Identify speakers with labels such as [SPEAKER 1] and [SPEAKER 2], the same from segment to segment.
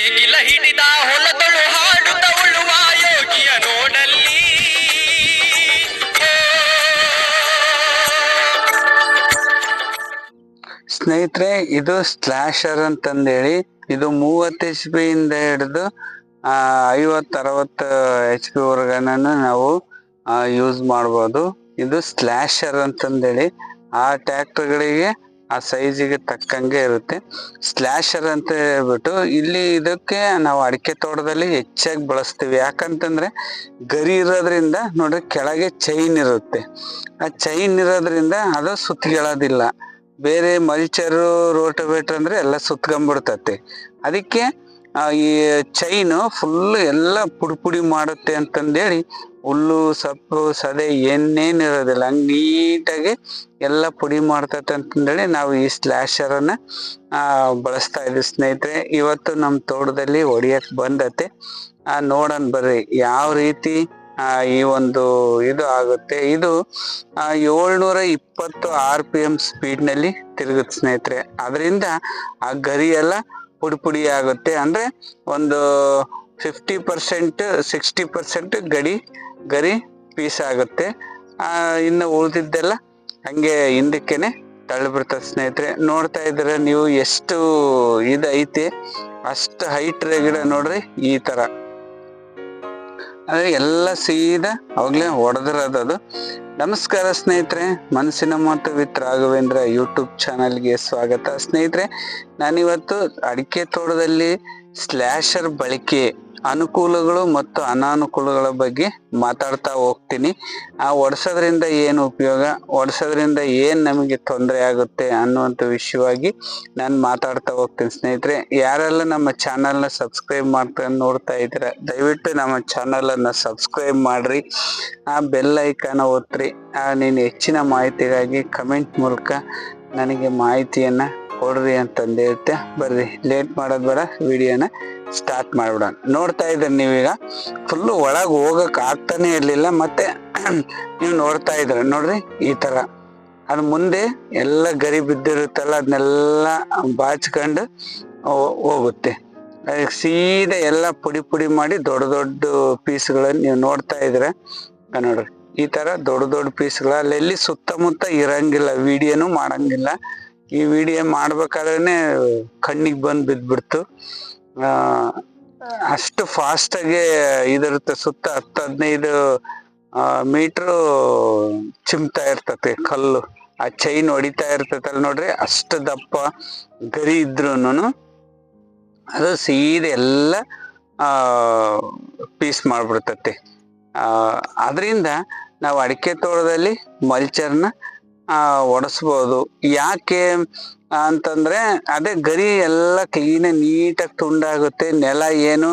[SPEAKER 1] ನೇಗಿಲ ಹಿಡಿದ ಹೊಲದಳು ಹಾಡುತ್ತ ಉಳುವ ಯೋಗಿಯ ನೋಡಲ್ಲಿ.
[SPEAKER 2] ಸ್ನೇಹಿತರೆ, ಇದು ಸ್ಲಾಶರ್ ಅಂತಂದೇಳಿ ಇದು 30 HP ಇಂದ ಹಿಡಿದು 50-60 HP ವರ್ಗನನ್ನು ನಾವು ಯೂಸ್ ಮಾಡ್ಬೋದು. ಇದು ಸ್ಲಾಶರ್ ಅಂತಂದೇಳಿ ಆ ಟ್ರ್ಯಾಕ್ಟರ್ಗಳಿಗೆ ಆ ಸೈಜಿಗೆ ತಕ್ಕಂಗೆ ಇರುತ್ತೆ. ಸ್ಲಾಶರ್ ಅಂತ ಹೇಳ್ಬಿಟ್ಟು ಇಲ್ಲಿ ಇದಕ್ಕೆ ನಾವು ಅಡಿಕೆ ತೋಟದಲ್ಲಿ ಹೆಚ್ಚಾಗಿ ಬಳಸ್ತೀವಿ. ಯಾಕಂತಂದ್ರೆ ಗರಿ ಇರೋದ್ರಿಂದ ನೋಡ್ರಿ ಕೆಳಗೆ ಚೈನ್ ಇರುತ್ತೆ. ಆ ಚೈನ್ ಇರೋದ್ರಿಂದ ಅದು ಸುತ್ತಿಗೆಳೋದಿಲ್ಲ. ಬೇರೆ ಮಲ್ಚರು ರೋಟೋವೇಟರ್ ಅಂದ್ರೆ ಎಲ್ಲ ಸುತ್ಕೊಂಡ್ಬಿಡ್ತತೆ. ಅದಕ್ಕೆ ಈ ಚೈನು ಫುಲ್ ಎಲ್ಲ ಪುಡಿ ಮಾಡುತ್ತೆ ಅಂತಂದೇಳಿ ಹುಲ್ಲು ಸೊಪ್ಪು ಸದೆ ಏನೇನಿರೋದಿಲ್ಲ ಹಂಗೆ ನೀಟಾಗಿ ಎಲ್ಲ ಪುಡಿ ಮಾಡ್ತತೆ ಅಂತಂದೇಳಿ ನಾವು ಈ ಸ್ಲಾಶರನ್ನ ಬಳಸ್ತಾ ಇದ್ವಿ. ಸ್ನೇಹಿತರೆ, ಇವತ್ತು ನಮ್ಮ ತೋಟದಲ್ಲಿ ಹೊಡಿಯಕ್ ಬಂದತೆ. ನೋಡೋಣ ಬರ್ರಿ ಯಾವ ರೀತಿ ಈ ಒಂದು ಇದು ಆಗುತ್ತೆ. ಇದು 720 RPM ಸ್ಪೀಡ್ ನಲ್ಲಿ ತಿರುಗುತ್ತೆ ಸ್ನೇಹಿತರೆ. ಅದರಿಂದ ಆ ಗರಿ ಎಲ್ಲ ಪುಡಿ ಆಗುತ್ತೆ. ಅಂದ್ರೆ ಒಂದು 50% 60% ಗರಿ ಪೀಸ್ ಆಗುತ್ತೆ. ಇನ್ನು ಉಳಿದಿದ್ದೆಲ್ಲ ಹಂಗೆ ಹಿಂದಕ್ಕೇನೆ ತಳ್ಳಿಬಿಡ್ತದೆ ಸ್ನೇಹಿತರೆ. ನೋಡ್ತಾ ಇದ್ರೆ ನೀವು ಎಷ್ಟು ಇದೈತಿ ಅಷ್ಟು ಹೈಟ್ ಗಿಡ ನೋಡ್ರಿ ಈ ತರ. ಅದೇ ಎಲ್ಲ ಸೀದಾ ಅವಾಗ್ಲೇ ಹೊಡೆದಿರೋದು. ನಮಸ್ಕಾರ ಸ್ನೇಹಿತರೆ, ಮನಸ್ಸಿನ ಮಾತು ವಿತ್ ರಾಘವೇಂದ್ರ ಯೂಟ್ಯೂಬ್ ಚಾನಲ್ಗೆ ಸ್ವಾಗತ. ಸ್ನೇಹಿತರೆ, ನಾನಿವತ್ತು ಅಡಿಕೆ ತೋಟದಲ್ಲಿ ಸ್ಲಾಶರ್ ಬಳಕೆ ಅನುಕೂಲಗಳು ಮತ್ತು ಅನಾನುಕೂಲಗಳ ಬಗ್ಗೆ ಮಾತಾಡ್ತಾ ಹೋಗ್ತೀನಿ. ಒಡ್ಸೋದ್ರಿಂದ ಏನು ಉಪಯೋಗ, ಒಡ್ಸೋದ್ರಿಂದ ಏನ್ ನಮಗೆ ತೊಂದರೆ ಆಗುತ್ತೆ ಅನ್ನುವಂಥ ವಿಷಯವಾಗಿ ನಾನು ಮಾತಾಡ್ತಾ ಹೋಗ್ತೀನಿ. ಸ್ನೇಹಿತರೆ, ಯಾರೆಲ್ಲ ನಮ್ಮ ಚಾನಲ್ನ ಸಬ್ಸ್ಕ್ರೈಬ್ ಮಾಡ್ಕೊಂಡು ನೋಡ್ತಾ ಇದ್ದೀರಾ, ದಯವಿಟ್ಟು ನಮ್ಮ ಚಾನಲನ್ನು ಸಬ್ಸ್ಕ್ರೈಬ್ ಮಾಡ್ರಿ, ಆ ಬೆಲ್ ಐಕಾನ ಒತ್ತಿರಿ. ನೀನು ಹೆಚ್ಚಿನ ಮಾಹಿತಿಗಾಗಿ ಕಮೆಂಟ್ ಮೂಲಕ ನನಗೆ ಮಾಹಿತಿಯನ್ನ ಕೊಡ್ರಿ ಅಂತಂದು ಹೇಳ್ತೆ. ಬರ್ರಿ ಲೇಟ್ ಮಾಡೋದು ಬೇಡ, ವಿಡಿಯೋನ ಸ್ಟಾರ್ಟ್ ಮಾಡ್ಬಿಡೋಣ. ನೋಡ್ತಾ ಇದ್ದೀರಿ ನೀವೀಗ ಫುಲ್ಲು ಒಳಗೆ ಹೋಗಕ್ ಆಗ್ತಾನೆ ಇರ್ಲಿಲ್ಲ. ಮತ್ತೆ ನೀವು ನೋಡ್ತಾ ಇದ್ರ ನೋಡ್ರಿ ಈ ತರ ಅದು ಮುಂದೆ ಎಲ್ಲ ಗರಿ ಬಿದ್ದಿರುತ್ತಲ್ಲ ಅದನ್ನೆಲ್ಲ ಬಾಚ್ಕೊಂಡು ಹೋಗುತ್ತೆ. ಅದಕ್ಕೆ ಸೀದಾ ಎಲ್ಲ ಪುಡಿ ಮಾಡಿ ದೊಡ್ಡ ಪೀಸ್ಗಳನ್ನ ನೀವು ನೋಡ್ತಾ ಇದ್ರೆ ನೋಡ್ರಿ ಈ ತರ ದೊಡ್ಡ ಪೀಸ್ಗಳು ಅಲ್ಲೆಲ್ಲಿ ಸುತ್ತಮುತ್ತ ಇರಂಗಿಲ್ಲ, ವಿಡಿಯೋನು ಮಾಡಂಗಿಲ್ಲ. ಈ ವಿಡಿಯೋ ಮಾಡ್ಬೇಕಾದ್ರೆ ಕಣ್ಣಿಗೆ ಬಂದು ಬಿದ್ಬಿಡ್ತು. ಅಷ್ಟು ಫಾಸ್ಟ್ ಆಗಿ ಇದಿರುತ್ತೆ. ಸುತ್ತ 10-15 ಮೀಟ್ರು ಚಿಮ್ತಾ ಇರ್ತತೆ ಕಲ್ಲು, ಆ ಚೈನ್ ಹೊಡಿತಾ ಇರ್ತತಲ್ಲ ನೋಡ್ರಿ. ಅಷ್ಟು ದಪ್ಪ ಗರಿ ಇದ್ರೂನು ಅದು ಸೀದಾ ಎಲ್ಲ ಪೀಸ್ ಮಾಡ್ಬಿಡ್ತತೆ. ಅದರಿಂದ ನಾವು ಅಡಿಕೆ ತೋಟದಲ್ಲಿ ಮಲ್ಚರ್ನ ಒಡಿಸ್ಬೋದು. ಯಾಕೆ ಅಂತಂದ್ರೆ ಅದೇ ಗರಿ ಎಲ್ಲ ಕ್ಲೀನ್ ನೀಟಾಗಿ ತುಂಡಾಗುತ್ತೆ. ನೆಲ ಏನು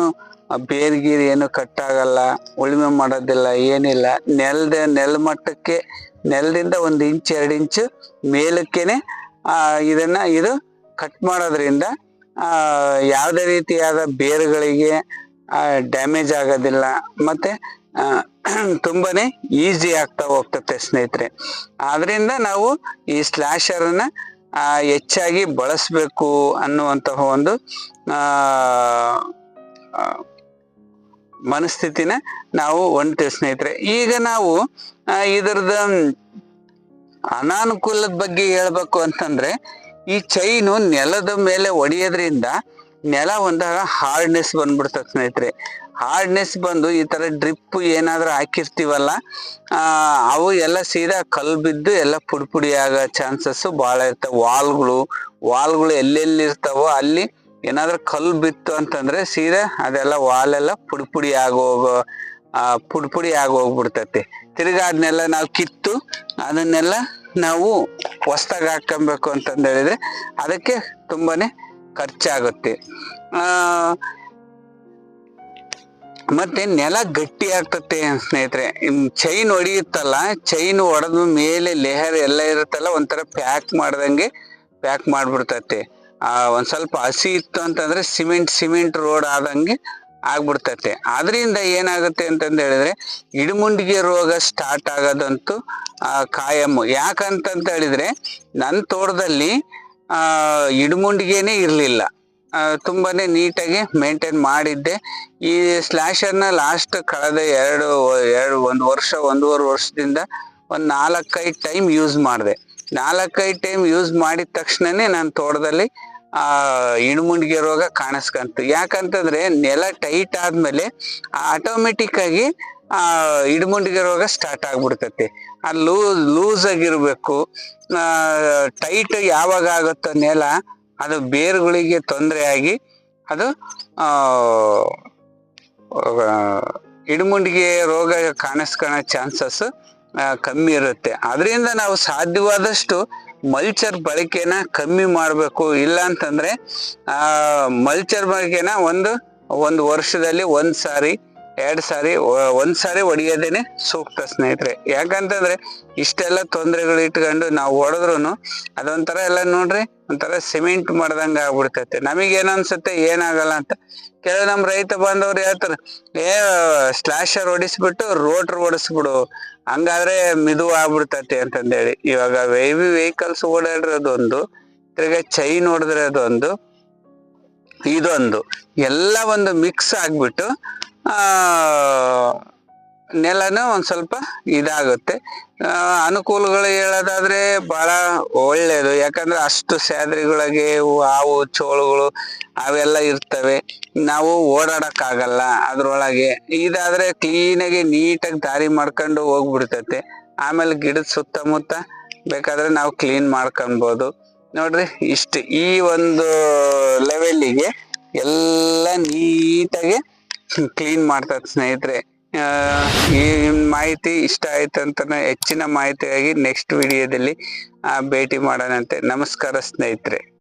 [SPEAKER 2] ಬೇರ್ಗೀರಿ ಏನು ಕಟ್ಟಾಗಲ್ಲ, ಉಳುಮೆ ಮಾಡೋದಿಲ್ಲ, ಏನಿಲ್ಲ. ನೆಲಮಟ್ಟಕ್ಕೆ ನೆಲದಿಂದ 1 ಇಂಚ್ 2 ಇಂಚು ಮೇಲಕ್ಕೇನೆ ಇದು ಕಟ್ ಮಾಡೋದ್ರಿಂದ ಯಾವುದೇ ರೀತಿಯಾದ ಬೇರುಗಳಿಗೆ ಡ್ಯಾಮೇಜ್ ಆಗೋದಿಲ್ಲ. ಮತ್ತೆ ತುಂಬಾನೇ ಈಸಿ ಆಗ್ತಾ ಹೋಗ್ತತೆ ಸ್ನೇಹಿತರೆ. ಆದ್ರಿಂದ ನಾವು ಈ ಸ್ಲಾಶರ್ನ ಹೆಚ್ಚಾಗಿ ಬಳಸಬೇಕು ಅನ್ನುವಂತಹ ಒಂದು ಮನಸ್ಥಿತಿನ ನಾವು ಹೊಂದ್ತೀವಿ ಸ್ನೇಹಿತರೆ. ಈಗ ನಾವು ಇದರದ ಅನಾನುಕೂಲದ ಬಗ್ಗೆ ಹೇಳ್ಬೇಕು ಅಂತಂದ್ರೆ, ಈ ಚೈನು ನೆಲದ ಮೇಲೆ ಹೊಡೆಯೋದ್ರಿಂದ ನೆಲ ಒಂದಾಗ ಹಾರ್ಡ್ನೆಸ್ ಬಂದ್ಬಿಡ್ತದೆ ಸ್ನೇಹಿತರೆ. ಹಾರ್ಡ್ನೆಸ್ ಬಂದು ಈ ತರ ಡ್ರಿಪ್ ಏನಾದ್ರೂ ಹಾಕಿರ್ತೀವಲ್ಲ, ಅವು ಎಲ್ಲ ಸೀದಾ ಕಲ್ಲು ಬಿದ್ದು ಎಲ್ಲ ಪುಡಿ ಆಗೋ ಚಾನ್ಸಸ್ ಭಾಳ ಇರ್ತವೆ. ವಾಲ್ಗಳು ಎಲ್ಲೆಲ್ಲಿ ಇರ್ತಾವೋ ಅಲ್ಲಿ ಏನಾದ್ರೂ ಕಲ್ಲು ಬಿತ್ತು ಅಂತಂದ್ರೆ ಸೀದಾ ಅದೆಲ್ಲ ವಾಲೆಲ್ಲ ಪುಡಿ ಆಗೋಗ್ಬಿಡ್ತೈತಿ. ತಿರ್ಗಾ ಅದನ್ನೆಲ್ಲ ನಾವು ಕಿತ್ತು ಅದನ್ನೆಲ್ಲ ನಾವು ಹೊಸ್ದಾಗಿ ಹಾಕೊಬೇಕು ಅಂತಂದು ಹೇಳಿದ್ರೆ ಅದಕ್ಕೆ ತುಂಬಾನೇ ಖರ್ಚಾಗುತ್ತೆ. ಮತ್ತೆ ನೆಲ ಗಟ್ಟಿ ಆಗ್ತತೆ ಸ್ನೇಹಿತರೆ. ಚೈನ್ ಹೊಡಿಯುತ್ತಲ್ಲ, ಚೈನ್ ಹೊಡೆದ ಮೇಲೆ ಲೇಯರ್ ಎಲ್ಲ ಇರುತ್ತಲ್ಲ, ಒಂಥರ ಪ್ಯಾಕ್ ಮಾಡ್ಬಿಡ್ತತೆ. ಒಂದ್ ಸ್ವಲ್ಪ ಹಸಿ ಇತ್ತು ಅಂತಂದ್ರೆ ಸಿಮೆಂಟ್ ರೋಡ್ ಆದಂಗೆ ಆಗ್ಬಿಡ್ತತೆ. ಆದ್ರಿಂದ ಏನಾಗುತ್ತೆ ಅಂತಂದು ಹೇಳಿದ್ರೆ ಇಡಮುಂಡಿಗೆ ರೋಗ ಸ್ಟಾರ್ಟ್ ಆಗೋದಂತೂ ಕಾಯಂ. ಯಾಕಂತಂತ ಹೇಳಿದ್ರೆ ನನ್ನ ತೋಟದಲ್ಲಿ ಇಡಮುಂಡಿಗೆನೇ ಇರ್ಲಿಲ್ಲ. ತುಂಬಾನೇ ನೀಟಾಗಿ ಮೇಂಟೈನ್ ಮಾಡಿದ್ದೆ. ಈ ಸ್ಲ್ಯಾಶರ್ನ ಲಾಸ್ಟ್ ಕಳೆದ ಒಂದೂವರೆ ವರ್ಷದಿಂದ ಒಂದು 4-5 ಟೈಮ್ ಯೂಸ್ ಮಾಡಿದೆ. 4-5 ಟೈಮ್ ಯೂಸ್ ಮಾಡಿದ ತಕ್ಷಣನೇ ನನ್ನ ತೋಟದಲ್ಲಿ ಇಣುಮುಂಡಿಗೆ ರೋಗ ಕಾಣಿಸ್ಕಂತು. ಯಾಕಂತಂದ್ರೆ ನೆಲ ಟೈಟ್ ಆದ್ಮೇಲೆ ಆಟೋಮೆಟಿಕ್ ಆಗಿ ಇಡಮುಂಡಿಗೆ ರೋಗ ಸ್ಟಾರ್ಟ್ ಆಗ್ಬಿಡ್ತೈತಿ. ಲೂಸ್ ಆಗಿರ್ಬೇಕು. ಟೈಟ್ ಯಾವಾಗ ಆಗುತ್ತೋ ನೆಲ, ಅದು ಬೇರುಗಳಿಗೆ ತೊಂದರೆ ಆಗಿ ಅದು ಇಡಮುಂಡಿಗೆ ರೋಗ ಕಾಣಿಸ್ಕೊಳ್ಳೋ ಚಾನ್ಸಸ್ ಕಮ್ಮಿ ಇರುತ್ತೆ. ಅದರಿಂದ ನಾವು ಸಾಧ್ಯವಾದಷ್ಟು ಮಲ್ಚರ್ ಬಳಕೆನ ಕಮ್ಮಿ ಮಾಡಬೇಕು. ಇಲ್ಲ ಅಂತಂದ್ರೆ ಮಲ್ಚರ್ ಬಳಕೆನ ಒಂದು ವರ್ಷದಲ್ಲಿ 1 ಸಾರಿ 2 ಸಾರಿ 1 ಸಾರಿ ಹೊಡಿಯೋದೇನೆ ಸೂಕ್ತ ಸ್ನೇಹಿತರೆ. ಯಾಕಂತಂದ್ರೆ ಇಷ್ಟೆಲ್ಲ ತೊಂದರೆಗಳು ಇಟ್ಕೊಂಡು ನಾವು ಹೊಡೆದ್ರು ಅದೊಂಥರ ಎಲ್ಲ ನೋಡ್ರಿ ಒಂಥರ ಸಿಮೆಂಟ್ ಮಾಡ್ದಂಗ ಆಗ್ಬಿಡ್ತೈತೆ. ನಮಗೇನು ಅನ್ಸುತ್ತೆ ಏನಾಗಲ್ಲ ಅಂತ. ಕೆಲವು ನಮ್ಮ ರೈತ ಬಾಂಧವ್ರು ಹೇಳ್ತಾರೆ, ಸ್ಲ್ಯಾಶರ್ ಹೊಡಿಸ್ಬಿಟ್ಟು ರೋಟ್ರ್ ಹೊಡಿಸ್ಬಿಡು, ಹಂಗಾದ್ರೆ ಮಿದು ಆಗ್ಬಿಡ್ತೈತಿ ಅಂತಂದೇಳಿ. ಇವಾಗ ಹೆವಿ ವೆಹಿಕಲ್ಸ್ ಓಡಾಡಿರೋದೊಂದು, ತಿರ್ಗಾ ಚೈನ್ ಹೊಡೆದಿರೋದೊಂದು, ಇದೊಂದು ಎಲ್ಲ ಒಂದು ಮಿಕ್ಸ್ ಆಗ್ಬಿಟ್ಟು ನೆಲನ ಒಂದ್ ಸ್ವಲ್ಪ ಇದಾಗುತ್ತೆ. ಅನುಕೂಲಗಳು ಹೇಳೋದಾದ್ರೆ ಬಹಳ ಒಳ್ಳೇದು. ಯಾಕಂದ್ರೆ ಅಷ್ಟು ಸ್ಯಾದ್ರಿಗಳಿಗೆ ಹಾವು ಚೋಳುಗಳು ಅವೆಲ್ಲ ಇರ್ತವೆ, ನಾವು ಓಡಾಡಕ್ಕಾಗಲ್ಲ ಅದ್ರೊಳಗೆ. ಇದಾದ್ರೆ ಕ್ಲೀನಾಗಿ ನೀಟಾಗಿ ದಾರಿ ಮಾಡ್ಕೊಂಡು ಹೋಗ್ಬಿಡ್ತೈತೆ. ಆಮೇಲೆ ಗಿಡದ ಸುತ್ತಮುತ್ತ ಬೇಕಾದ್ರೆ ನಾವು ಕ್ಲೀನ್ ಮಾಡ್ಕೊಬೋದು. ನೋಡ್ರಿ ಇಷ್ಟು ಈ ಒಂದು ಲೆವೆಲ್ಲಿಗೆ ಎಲ್ಲ ನೀಟಾಗಿ ಕ್ಲೀನ್ ಮಾಡ್ತದೆ ಸ್ನೇಹಿತರೆ. ಈ ಮಾಹಿತಿ ಇಷ್ಟ ಆಯ್ತು ಅಂತ ಹೆಚ್ಚಿನ ಮಾಹಿತಿಯಾಗಿ ನೆಕ್ಸ್ಟ್ ವಿಡಿಯೋದಲ್ಲಿ ಭೇಟಿ ಮಾಡೋಣಂತೆ. ನಮಸ್ಕಾರ ಸ್ನೇಹಿತರೆ.